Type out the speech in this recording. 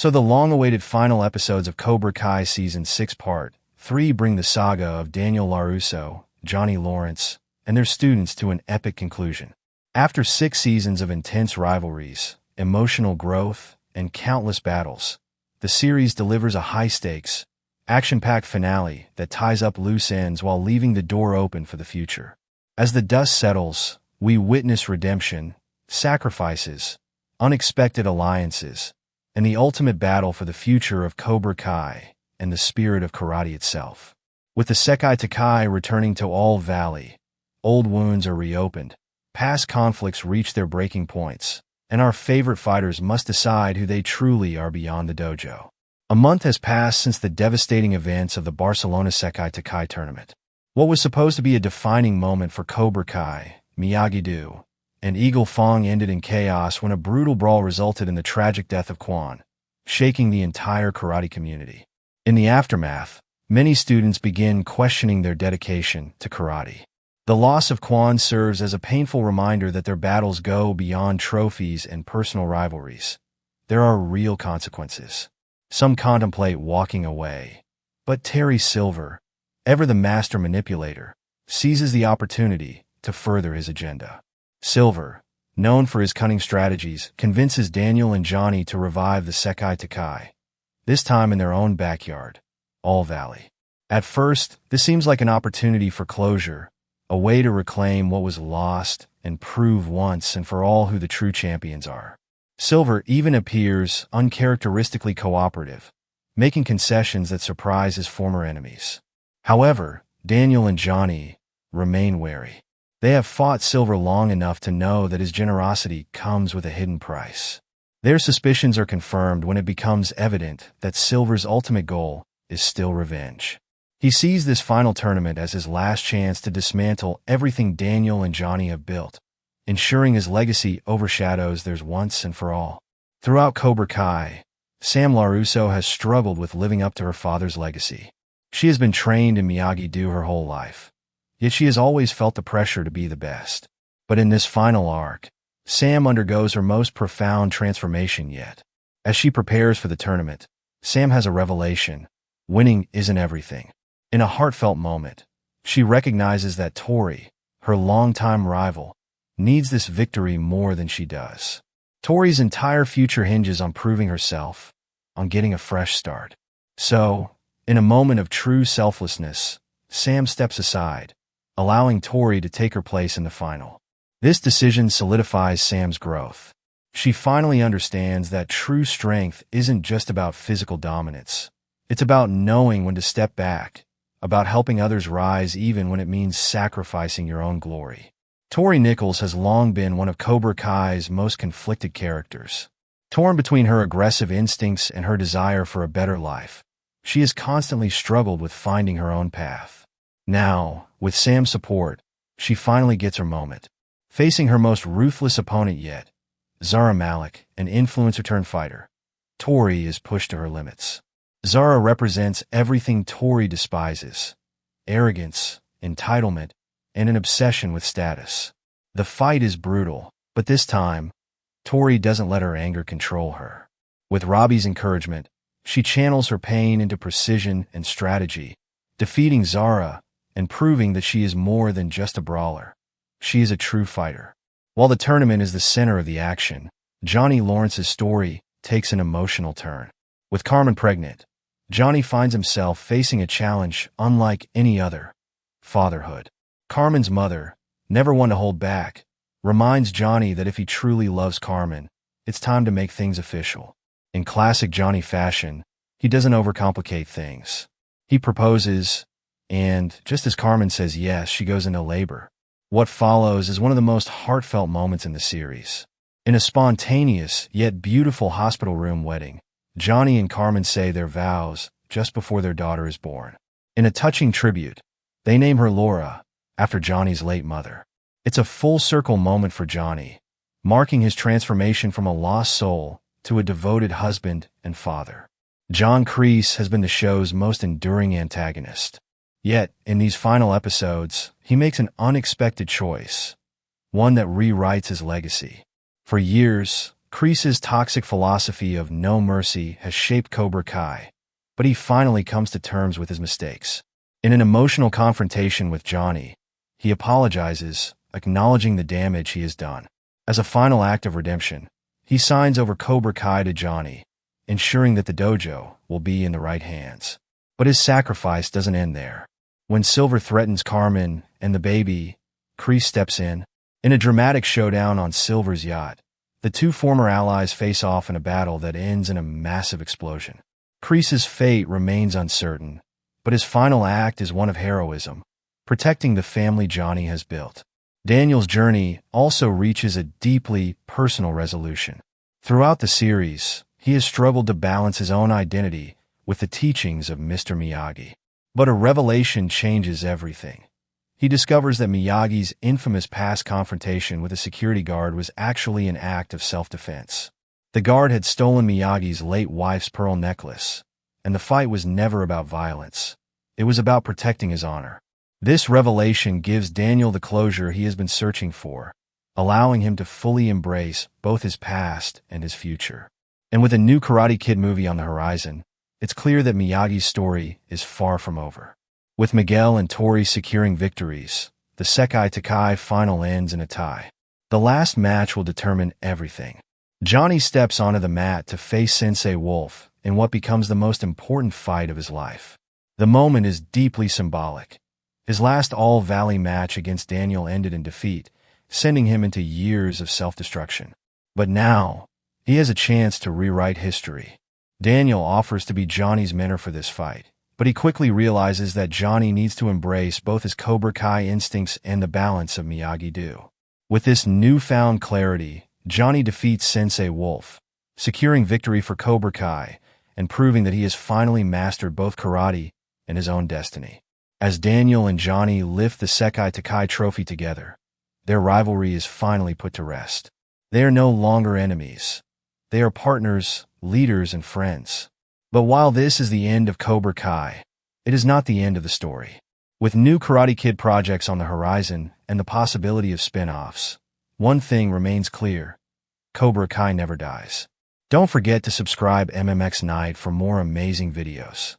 So the long-awaited final episodes of Cobra Kai Season 6 Part 3 bring the saga of Daniel LaRusso, Johnny Lawrence, and their students to an epic conclusion. After 6 seasons of intense rivalries, emotional growth, and countless battles, the series delivers a high-stakes, action-packed finale that ties up loose ends while leaving the door open for the future. As the dust settles, we witness redemption, sacrifices, unexpected alliances, and the ultimate battle for the future of Cobra Kai and the spirit of karate itself. With the Sekai Takai returning to All Valley, old wounds are reopened, past conflicts reach their breaking points, and our favorite fighters must decide who they truly are beyond the dojo. A month has passed since the devastating events of the Barcelona Sekai Takai tournament. What was supposed to be a defining moment for Cobra Kai, Miyagi-Do, and Eagle Fong ended in chaos when a brutal brawl resulted in the tragic death of Quan, shaking the entire karate community. In the aftermath, many students begin questioning their dedication to karate. The loss of Quan serves as a painful reminder that their battles go beyond trophies and personal rivalries. There are real consequences. Some contemplate walking away, but Terry Silver, ever the master manipulator, seizes the opportunity to further his agenda. Silver, known for his cunning strategies, convinces Daniel and Johnny to revive the Sekai Takai, this time in their own backyard, All Valley. At first, this seems like an opportunity for closure, a way to reclaim what was lost and prove once and for all who the true champions are. Silver even appears uncharacteristically cooperative, making concessions that surprise his former enemies. However, Daniel and Johnny remain wary. They have fought Silver long enough to know that his generosity comes with a hidden price. Their suspicions are confirmed when it becomes evident that Silver's ultimate goal is still revenge. He sees this final tournament as his last chance to dismantle everything Daniel and Johnny have built, ensuring his legacy overshadows theirs once and for all. Throughout Cobra Kai, Sam LaRusso has struggled with living up to her father's legacy. She has been trained in Miyagi-Do her whole life, yet she has always felt the pressure to be the best. But in this final arc, Sam undergoes her most profound transformation yet. As she prepares for the tournament, Sam has a revelation. Winning isn't everything. In a heartfelt moment, she recognizes that Tori, her longtime rival, needs this victory more than she does. Tori's entire future hinges on proving herself, on getting a fresh start. So, in a moment of true selflessness, Sam steps aside, allowing Tori to take her place in the final. This decision solidifies Sam's growth. She finally understands that true strength isn't just about physical dominance. It's about knowing when to step back, about helping others rise even when it means sacrificing your own glory. Tori Nichols has long been one of Cobra Kai's most conflicted characters. Torn between her aggressive instincts and her desire for a better life, she has constantly struggled with finding her own path. Now, with Sam's support, she finally gets her moment. Facing her most ruthless opponent yet, Zara Malik, an influencer-turned-fighter, Tori is pushed to her limits. Zara represents everything Tori despises: arrogance, entitlement, and an obsession with status. The fight is brutal, but this time, Tori doesn't let her anger control her. With Robbie's encouragement, she channels her pain into precision and strategy, defeating Zara and proving that she is more than just a brawler. She is a true fighter. While the tournament is the center of the action, Johnny Lawrence's story takes an emotional turn. With Carmen pregnant, Johnny finds himself facing a challenge unlike any other: fatherhood. Carmen's mother, never one to hold back, reminds Johnny that if he truly loves Carmen, it's time to make things official. In classic Johnny fashion, he doesn't overcomplicate things. He proposes, and just as Carmen says yes, she goes into labor. What follows is one of the most heartfelt moments in the series. In a spontaneous yet beautiful hospital room wedding, Johnny and Carmen say their vows just before their daughter is born. In a touching tribute, they name her Laura, after Johnny's late mother. It's a full-circle moment for Johnny, marking his transformation from a lost soul to a devoted husband and father. John Kreese has been the show's most enduring antagonist. Yet, in these final episodes, he makes an unexpected choice, one that rewrites his legacy. For years, Kreese's toxic philosophy of no mercy has shaped Cobra Kai, but he finally comes to terms with his mistakes. In an emotional confrontation with Johnny, he apologizes, acknowledging the damage he has done. As a final act of redemption, he signs over Cobra Kai to Johnny, ensuring that the dojo will be in the right hands. But his sacrifice doesn't end there. When Silver threatens Carmen and the baby, Kreese steps in. In a dramatic showdown on Silver's yacht, the two former allies face off in a battle that ends in a massive explosion. Kreese's fate remains uncertain, but his final act is one of heroism, protecting the family Johnny has built. Daniel's journey also reaches a deeply personal resolution. Throughout the series, he has struggled to balance his own identity with the teachings of Mr. Miyagi. But a revelation changes everything. He discovers that Miyagi's infamous past confrontation with a security guard was actually an act of self-defense. The guard had stolen Miyagi's late wife's pearl necklace, and the fight was never about violence. It was about protecting his honor. This revelation gives Daniel the closure he has been searching for, allowing him to fully embrace both his past and his future. And with a new Karate Kid movie on the horizon, it's clear that Miyagi's story is far from over. With Miguel and Tori securing victories, the Sekai Takai final ends in a tie. The last match will determine everything. Johnny steps onto the mat to face Sensei Wolf in what becomes the most important fight of his life. The moment is deeply symbolic. His last All-Valley match against Daniel ended in defeat, sending him into years of self-destruction. But now, he has a chance to rewrite history. Daniel offers to be Johnny's mentor for this fight, but he quickly realizes that Johnny needs to embrace both his Cobra Kai instincts and the balance of Miyagi-Do. With this newfound clarity, Johnny defeats Sensei Wolf, securing victory for Cobra Kai and proving that he has finally mastered both karate and his own destiny. As Daniel and Johnny lift the Sekai Takai trophy together, their rivalry is finally put to rest. They are no longer enemies. They are partners, leaders, and friends. But while this is the end of Cobra Kai, it is not the end of the story. With new Karate Kid projects on the horizon and the possibility of spin-offs, one thing remains clear: Cobra Kai never dies. Don't forget to subscribe MMX Night for more amazing videos.